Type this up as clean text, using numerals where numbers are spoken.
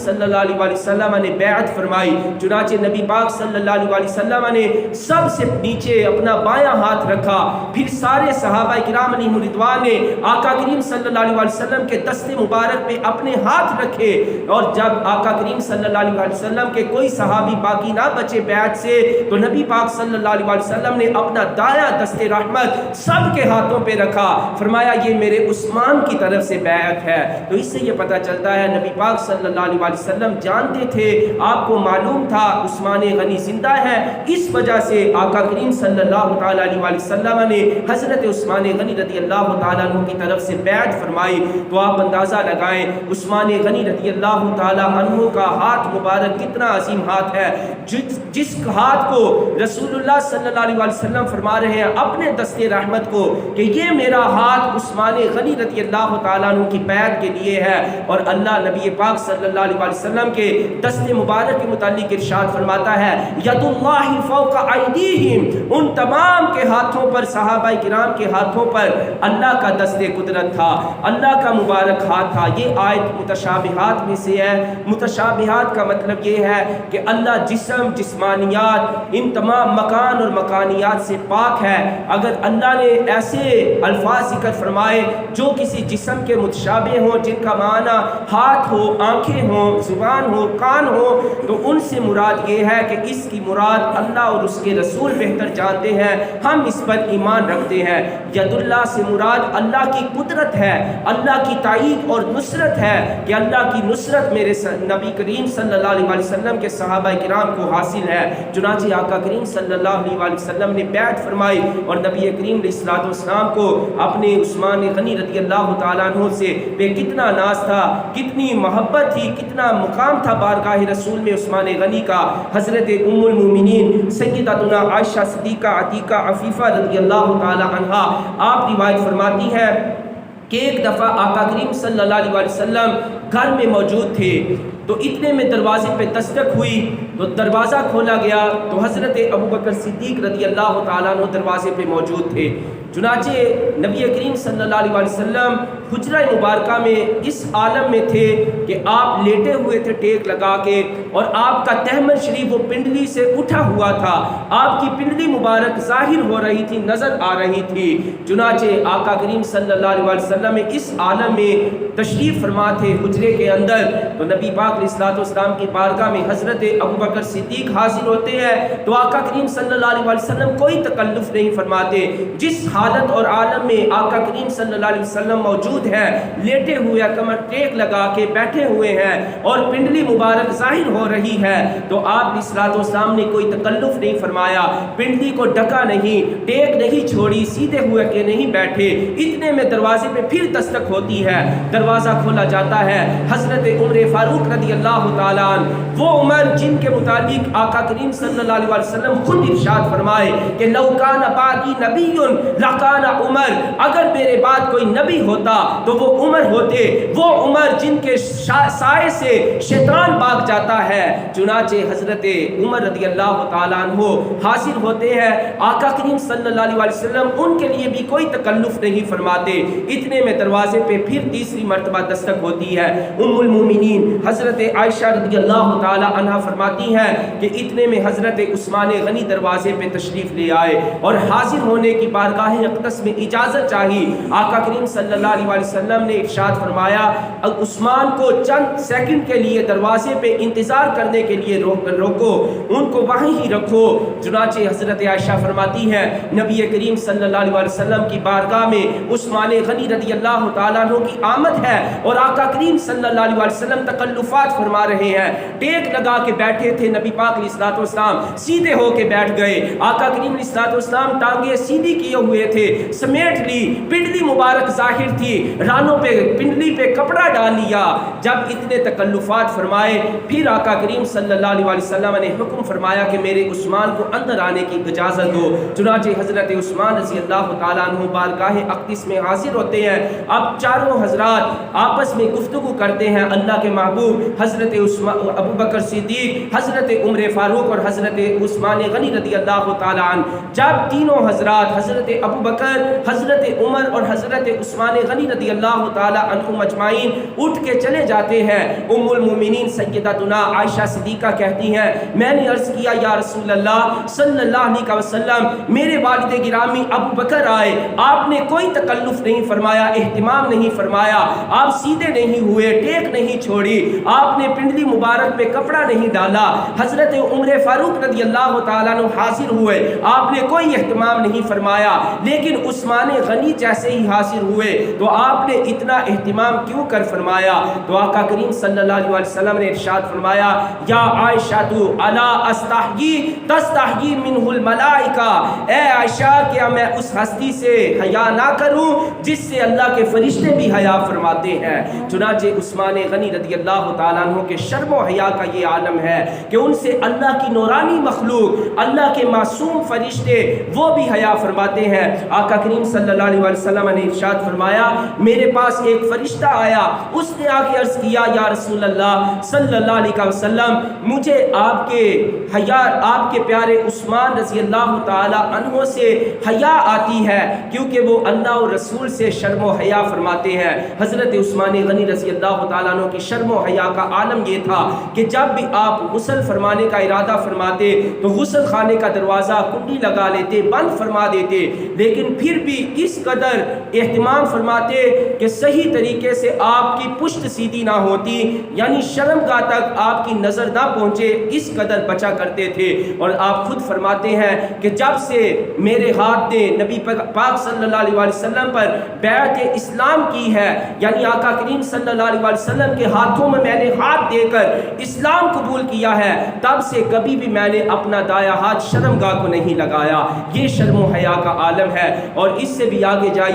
صلی اللہ علیہ وسلم نے بیعت فرمائی، چنانچہ نبی پاک صلی اللہ علیہ وسلم نے سب سے نیچے اپنا بایاں ہاتھ رکھا، پھر سارے صحابہ کرام علیہم رضوان نے آقا کریم صلی اللہ علیہ وسلم کے دست مبارک پہ اپنے ہاتھ رکھے، اور جب آقا کریم صلی اللہ علیہ وسلم کے کوئی صحابی باقی نہ بچے بیعت سے تو نبی پاک صلی اللہ علیہ وسلم نے اپنا دایاں دست رحمت سب کے ہاتھوں پہ رکھا، فرمایا یہ میرے عثمان کی طرف سے بیعت ہے۔ تو اس سے یہ پتہ چلتا ہے نبی پاک صلی اللہ علیہ وسلم جانتے تھے، آپ کو معلوم تھا عثمان غنی زندہ ہے، اس وجہ سے آقا کریم صلی اللہ تعالیٰ علیہ وسلم نے حضرت عثمان غنی رضی اللہ تعالیٰ عنہ کی طرف سے بیعت فرمائی۔ تو آپ اندازہ لگائیں عثمان غنی رضی اللہ تعالیٰ عنہ کا ہاتھ مبارک کتنا عظیم ہاتھ ہے، جس ہاتھ کو رسول اللہ صلی اللہ علیہ وسلم فرما رہے ہیں اپنے دست رحمت کو کہ یہ میرا ہاتھ عثمان غنی رضی اللہ تعالیٰ عنہ کی بیعت کے لیے ہے، اور اللہ نبی پاک صلی اللہ علیہ وسلم کے دست مبارک کے متعلق ارشاد فرماتا ہے ید اللہ فوق ایدیہم، ان تمام کے ہاتھوں پر، صحابہ کرام کے ہاتھوں پر اللہ کا دست قدرت تھا، اللہ کا مبارک ہاتھ تھا۔ یہ آیت متشابہات میں سے ہے۔ متشابہات کا مطلب یہ ہے کہ اللہ جسم، جسمانیات، ان تمام مکان اور مکانیات سے پاک ہے۔ اگر اللہ نے ایسے الفاظ ذکر فرمائے جو کسی جسم کے متشابہ ہوں، جن کا معنی ہاتھ ہو، آنکھیں ہوں، زبان ہو، کان ہو، تو ان سے مراد یہ ہے کہ اس کی مراد اللہ اور اس کے رسول بہتر جانتے ہیں، ہم اس پر ایمان رکھتے ہیں۔ ید اللہ سے مراد اللہ کی قدرت ہے، اللہ کی تائید اور نصرت ہے کہ اللہ کی نصرت میرے نبی کریم صلی اللہ علیہ وسلم کے صحابہ کرام کو حاصل ہے۔ چنانچہ آقا کریم صلی اللہ علیہ وسلم نے بیعت فرمائی اور نبی کریم علیہ الصلوۃ والسلام کو اپنے عثمان غنی رضی اللہ تعالیٰ عنہ سے بے کتنا ناز تھا، کتنی محبت تھی، کتنا مقام تھا بارگاہ رسول میں عثمان غنی کا۔ حضرت ام المومنین سیدتنا عائشہ صدیقہ عتیقہ عفیفہ رضی اللہ تعالی عنہا آپ روایت فرماتی ہے کہ ایک دفعہ آقا کریم صلی اللہ علیہ وسلم گھر میں موجود تھے، تو اتنے میں دروازے پہ دستک ہوئی، تو دروازہ کھولا گیا تو حضرت ابوبکر صدیق رضی اللہ تعالیٰ عنہ دروازے پہ موجود تھے۔ چنانچہ نبی کریم صلی اللہ علیہ وسلم حجرہ مبارکہ میں اس عالم میں تھے کہ آپ لیٹے ہوئے تھے ٹیک لگا کے، اور آپ کا تہمر شریف وہ پنڈلی سے اٹھا ہوا تھا، آپ کی پنڈلی مبارک ظاہر ہو رہی تھی، نظر آ رہی تھی۔ چنانچہ آقا کریم صلی اللہ علیہ وسلم اس عالم میں تشریف فرما تھے حجرے کے اندر، تو نبی پاک علیہ الصلوۃ والسلام کی بارگاہ میں حضرت ابوبکر صدیق حاضر ہوتے ہیں، تو آقا کریم صلی اللہ علیہ وسلم کوئی تکلف نہیں فرماتے، جس حالت اور عالم میں آقا کریم صلی اللہ علیہ وسلم موجود ہے، لیٹے ہوئے کمر ٹیک لگا کے بیٹھے ہوئے ہیں اور پنڈلی مبارک ظاہر ہو رہی ہے، تو آپ علیہ الصلوۃ والسلام نے کوئی تکلف نہیں فرمایا، پنڈلی کو ڈھکا نہیں، ٹیک نہیں چھوڑی، سیدھے ہوئے کہ نہیں بیٹھے۔ اتنے میں دروازے پہ پھر دستک ہوتی ہے، دروازہ کھولا جاتا ہے، حضرت عمر فاروق رضی اللہ تعالیٰ عنہ، وہ عمر جن کے متعلق آقا کریم صلی اللہ علیہ وسلم خود ارشاد فرمائے کہ لو کان بعدی نبی لکان عمر، اگر میرے بعد کوئی نبی ہوتا تو وہ عمر ہوتے، وہ عمر جن کے سائے سے شیطان بھاگ جاتا ہے۔ چنانچہ حضرت عمر رضی اللہ تعالیٰ عنہ حاضر ہوتے ہیں، آقا کریم صلی اللہ علیہ وسلم ان کے لیے بھی کوئی تکلف نہیں فرماتے۔ اتنے میں دروازے پہ پھر تیسری مرتبہ دستک ہوتی ہے، ام المومنین حضرت عائشہ رضی اللہ تعالی عنہا فرماتی ہیں کہ اتنے میں حضرت عثمان غنی دروازے پہ تشریف لے آئے اور حاضر ہونے کی بارگاہ اقدس میں اجازت چاہی۔ آقا کریم صلی اللہ علیہ وسلم نے ارشاد فرمایا عثمان کو چند سیکنڈ کے لیے دروازے پہ انتظار کرنے کے لیے روکو، ان کو وہیں ہی رکھو۔ چنانچہ حضرت عائشہ فرماتی ہے نبی کریم صلی اللہ علیہ وسلم کی بارگاہ میں عثمان غنی رضی اللہ تعالیٰ عنہ کی آمد ہے اور آقا کریم صلی اللہ علیہ وسلم تکلفات فرما رہے ہیں، ٹیک لگا کے بیٹھے تھے، نبی پاک علیہ الصلوۃ والسلام سیدھے ہو کے بیٹھ گئے، آقا کریم علیہ الصلوۃ والسلام ٹانگیں سیدھی کیے ہوئے تھے، سمیٹ لی، پنڈلی مبارک ظاہر تھی، رانوں پہ پنڈلی پہ کپڑا ڈال لیا۔ جب اتنے تکلفات فرمائے پھر آقا کریم صلی اللہ علیہ وسلم نے حکم فرمایا کہ میرے عثمان کو اندر آنے کی اجازت دو۔ چنانچہ حضرت عثمان رضی اللہ تعالیٰ عنہ بارگاہ اقدس میں حاضر ہوتے ہیں۔ اب چاروں حضرات آپس میں گفتگو کرتے ہیں، اللہ کے محبوب حضرت ابوبکر صدیق، حضرت عمر فاروق اور حضرت عثمان غنی رضی اللہ تعالیٰ عنہ، جب تینوں حضرات حضرت ابوبکر، حضرت عمر اور حضرت عثمان غنی رضی اللہ تعالی عنہم اجمعین اٹھ کے چلے جاتے ہیں۔ ام المومنین سیدتنا عائشہ صدیقہ کہتی ہیں میں نے عرض کیا یا رسول اللہ صلی اللہ علیہ وسلم میرے والد گرامی ابو بکر آئے، آپ نے کوئی تکلف نہیں فرمایا، اہتمام نہیں فرمایا، آپ سیدھے نہیں ہوئے، ٹیک نہیں چھوڑی، آپ نے پنڈلی مبارک پہ کپڑا نہیں ڈالا، حضرت عمر فاروق رضی اللہ تعالیٰ عنہ حاضر ہوئے، آپ نے کوئی اہتمام نہیں فرمایا، لیکن عثمان غنی جیسے ہی حاضر ہوئے تو آپ نے اتنا اہتمام کیوں کر فرمایا؟ تو آقا کریم صلی اللہ علیہ وسلم نے ارشاد فرمایا یا عائشہ الا استحیی تستحیی منہ الملائکہ، اے عائشہ کیا میں اس ہستی سے حیا نہ کروں جس سے اللہ کے فرشتے بھی حیا فرماتے ہیں؟ چنانچہ عثمان غنی رضی اللہ تعالیٰ عنہ کے شرم و حیا کا یہ عالم ہے کہ ان سے اللہ کی نورانی مخلوق، اللہ کے معصوم فرشتے وہ بھی حیا فرماتے ہیں۔ آقا کریم صلی اللہ علیہ وسلم نے ارشاد فرمایا میرے پاس ایک فرشتہ آیا، اس نے آ کے عرض کیا یا رسول اللہ صلی اللہ علیہ وسلم مجھے آپ کے حیا، آپ کے پیارے عثمان رضی اللہ تعالی عنہ سے حیا آتی ہے کیونکہ وہ اللہ اور رسول سے شرم و حیا فرماتے ہیں۔ حضرت عثمان غنی رضی اللہ تعالیٰ عنہ کی شرم و حیا کا عالم یہ تھا کہ جب بھی آپ غسل فرمانے کا ارادہ فرماتے تو غسل خانے کا دروازہ کنڈی لگا لیتے، بند فرما دیتے، لیکن پھر بھی اس قدر اہتمام فرماتے کہ صحیح طریقے سے آپ کی پشت سیدھی نہ ہوتی، یعنی شرمگاہ تک آپ کی نظر نہ پہنچے، اس قدر بچا کرتے تھے۔ اور آپ خود فرماتے ہیں کہ جب سے میرے ہاتھ نے نبی پاک صلی اللہ علیہ وسلم پر بیعت اسلام کی ہے، یعنی آقا کریم صلی اللہ علیہ وسلم کے ہاتھوں میں میں نے ہاتھ دے کر اسلام قبول کیا ہے، تب سے کبھی بھی میں نے اپنا دایاں ہاتھ شرمگاہ کو نہیں لگایا۔ یہ شرم و حیا کا عالم ہے۔ اور اس سے بھی آگے جائیے